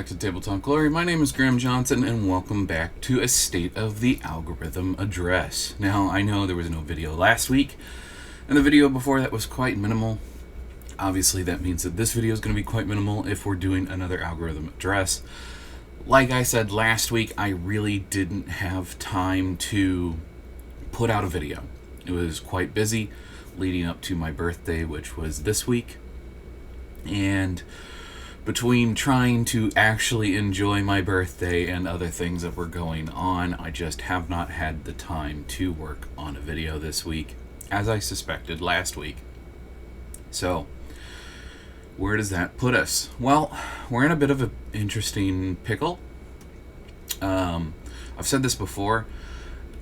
to Tabletop Glory. My name is Graham Johnson, and welcome back to a State of the Algorithm address. Now, I know there was no video last week, and the video before that was quite minimal. Obviously, that means that this video is going to be quite minimal if we're doing another algorithm address. Like I said last week, I really didn't have time to put out a video. It was quite busy leading up to my birthday, which was this week. And between trying to actually enjoy my birthday and other things that were going on, I just have not had the time to work on a video this week, as I suspected last week. So, where does that put us? Well, we're in a bit of an interesting pickle. I've said this before.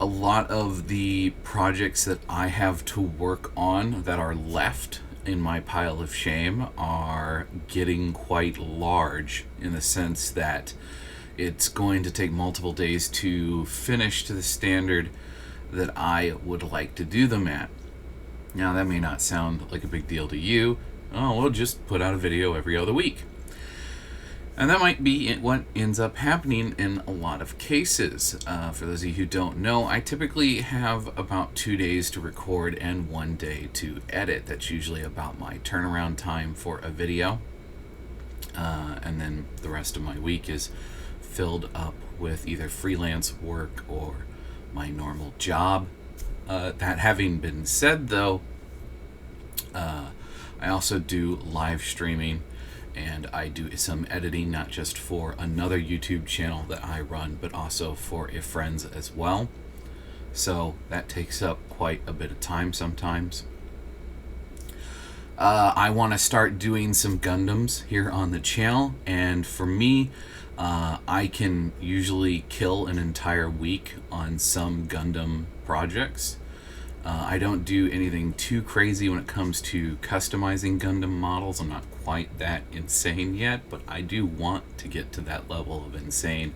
A lot of the projects that I have to work on that are left in my pile of shame are getting quite large, in the sense that it's going to take multiple days to finish to the standard that I would like to do them at. Now, that may not sound like a big deal to you. Oh, we'll just put out a video every other week. And that might be what ends up happening in a lot of cases. For those of you who don't know, I typically have about 2 days to record and 1 day to edit. That's usually about my turnaround time for a video. And then the rest of my week is filled up with either freelance work or my normal job. That having been said, though, I also do live streaming, and I do some editing, not just for another YouTube channel that I run, but also for a friend's as well. So that takes up quite a bit of time sometimes. I want to start doing some Gundams here on the channel, and for me, I can usually kill an entire week on some Gundam projects. I don't do anything too crazy when it comes to customizing Gundam models. I'm not quite that insane yet, but I do want to get to that level of insane,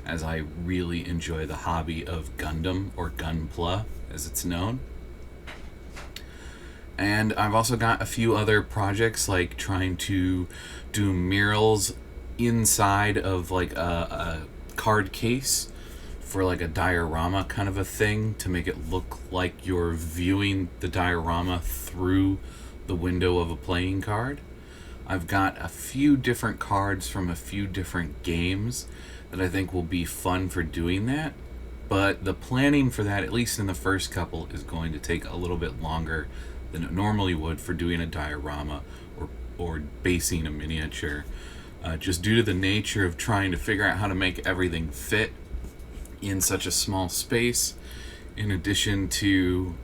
as I really enjoy the hobby of Gundam, or Gunpla as it's known. And I've also got a few other projects, like trying to do murals inside of like a card case for like a diorama kind of a thing, to make it look like you're viewing the diorama through the window of a playing card. I've got a few different cards from a few different games that I think will be fun for doing that, but the planning for that, at least in the first couple, is going to take a little bit longer than it normally would for doing a diorama or basing a miniature, just due to the nature of trying to figure out how to make everything fit in such a small space, in addition to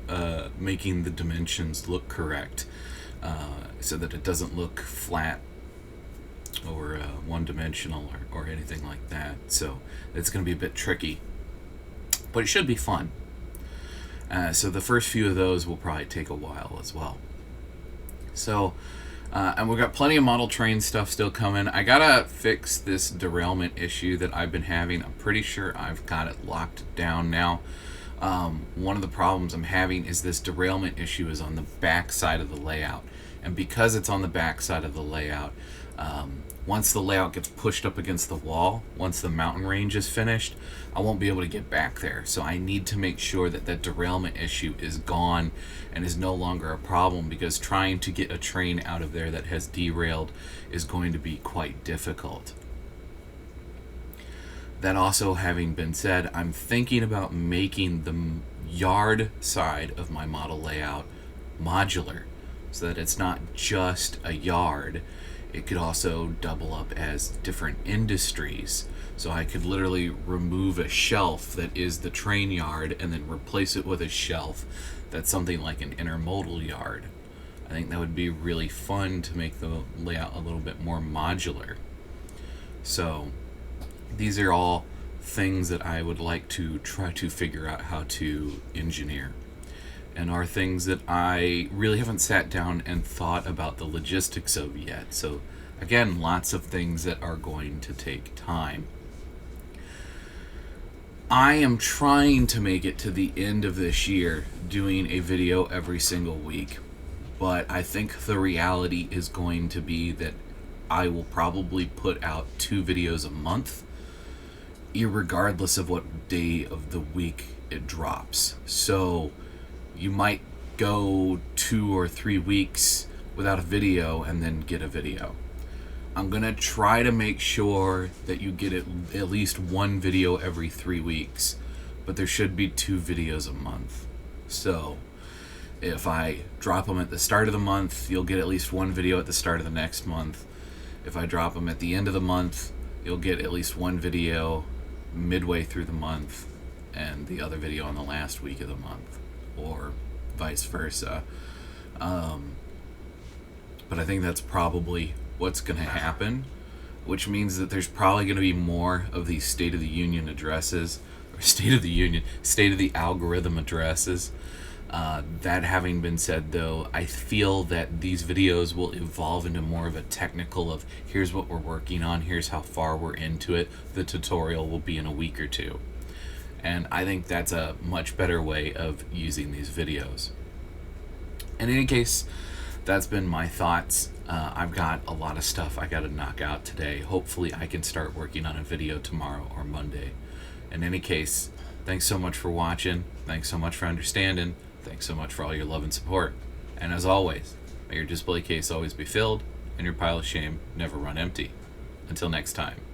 making the dimensions look correct, so that it doesn't look flat or one-dimensional or anything like that. So it's going to be a bit tricky, but it should be fun. So the first few of those will probably take a while as well. So, and we've got plenty of model train stuff still coming. I gotta fix this derailment issue that I've been having. I'm pretty sure I've got it locked down now. One of the problems I'm having is this derailment issue is on the back side of the layout. And because it's on the back side of the layout, once the layout gets pushed up against the wall, once the mountain range is finished, I won't be able to get back there. So I need to make sure that that derailment issue is gone and is no longer a problem, because trying to get a train out of there that has derailed is going to be quite difficult. That also having been said, I'm thinking about making the yard side of my model layout modular, so that it's not just a yard. It could also double up as different industries. So I could literally remove a shelf that is the train yard and then replace it with a shelf that's something like an intermodal yard. I think that would be really fun to make the layout a little bit more modular. So these are all things that I would like to try to figure out how to engineer, and are things that I really haven't sat down and thought about the logistics of yet. So again, lots of things that are going to take time. I am trying to make it to the end of this year doing a video every single week, but I think the reality is going to be that I will probably put out 2 videos a month, irregardless of what day of the week it drops. So you might go 2 or 3 weeks without a video and then get a video. I'm gonna try to make sure that you get at least 1 video every 3 weeks, but there should be 2 videos a month. So if I drop them at the start of the month, you'll get at least 1 video at the start of the next month. If I drop them at the end of the month, you'll get at least 1 video midway through the month and the other video on the last week of the month, or vice versa. But I think that's probably what's going to happen, which means that there's probably going to be more of these State of the Union addresses, or State of the Algorithm addresses. That having been said, though, I feel that these videos will evolve into more of a technical of here's what we're working on, here's how far we're into it. The tutorial will be in a week or 2. And I think that's a much better way of using these videos. In any case, that's been my thoughts. I've got a lot of stuff I got to knock out today. Hopefully I can start working on a video tomorrow or Monday. In any case, thanks so much for watching. Thanks so much for understanding. Thanks so much for all your love and support. And as always, may your display case always be filled and your pile of shame never run empty. Until next time.